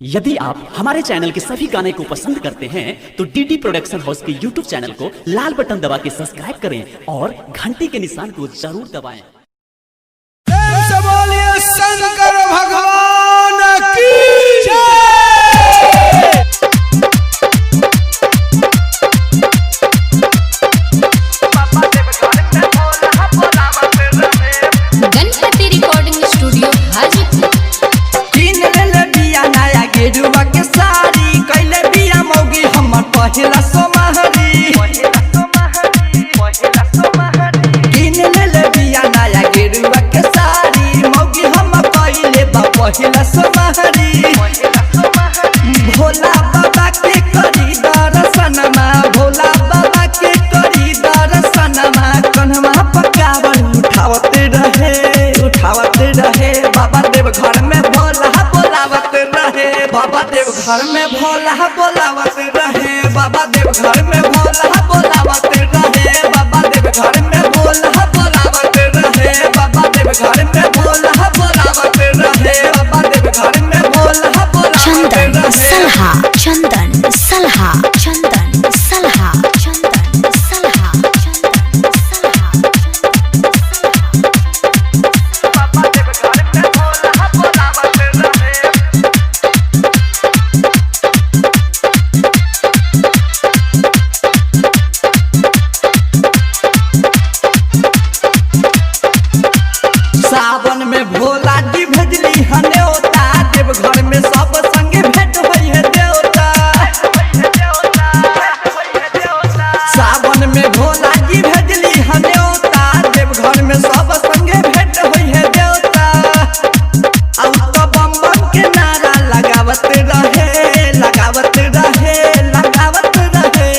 यदि आप हमारे चैनल के सभी गाने को पसंद करते हैं तो डीडी प्रोडक्शन हाउस के यूट्यूब चैनल को लाल बटन दबा के सब्सक्राइब करें और घंटी के निशान को जरूर दबाएं। बोलिए शंकर भगवान की गणपति रिकॉर्डिंग स्टूडियो हाजीपुर। तीन ले बिया नया गेरुआ के साड़ी कैले बिया मौगी हमर पहिला सोमहरी। तीन ले बिया नया गेरुआ के साड़ी मौगी हमर कैले बा पहिला सोमहरी। भोला बाबा के करी दर्शनमा, भोला बाबा के करी दर्शनमा, कन्हवा पकावन उठावत रहे बाबा देव घर में भोला बोलावत रहे। बाबा देव घर में भोला बोलावत रहे। बाबा देव घर में भोला बोलावत रहे। बाबा देव घर में भोला बोलावत रहे। बाबा देव घर में भोला बोलावत रहे। बाबा देव घर में भोला बोलावत रहे। चंदन सलहा चंदन सलहा चंदन सलहा चंदन सलहा। बाबा देव घर में भोला बोलावत रहे। सावन में भोला जी भेजली हनेओता, देव घर में सब संगे भेंट होई है देवता। सावन में भोला जी भेजली हनेओता, देव घर में सब संगे भेंट होई है देवता। अब तो बम बम के नारा लगावत रहे, लगावत रहे, लगावत रहे।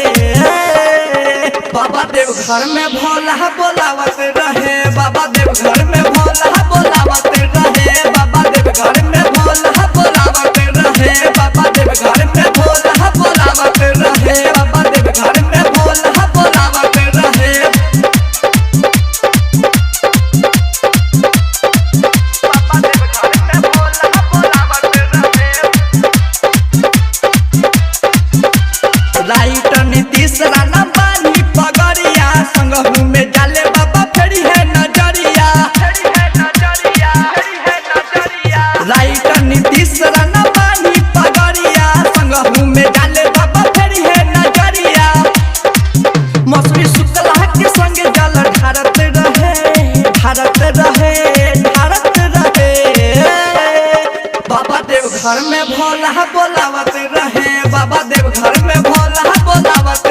बाबा देव घर में भोला बोलावत रहे। बाबा देव घर में भोला बोलावत रहे। बाबा देव घर में भोला बोलावत रहे। बाबा देव घर में भोला बोलावत रहे। बाबा देव घर में भोला बोलावत रहे। बाबा देव घर में भोला बोलावत रहे। राइट नीतीश राणा बानी पगड़िया, संगहू में डाले बाबा फेरी है नजरिया। राइट नीतीश राणा बानी पगड़िया, संगहू में डाले बाबा फेरी है नजरिया। मौसमी शुक्ला के संग जल ढारत रहे, ढारत रहे, ढारत रहे। बाबा देव घर में भोला बोलावत रहे। बाबा देव घर में भोला बोलावत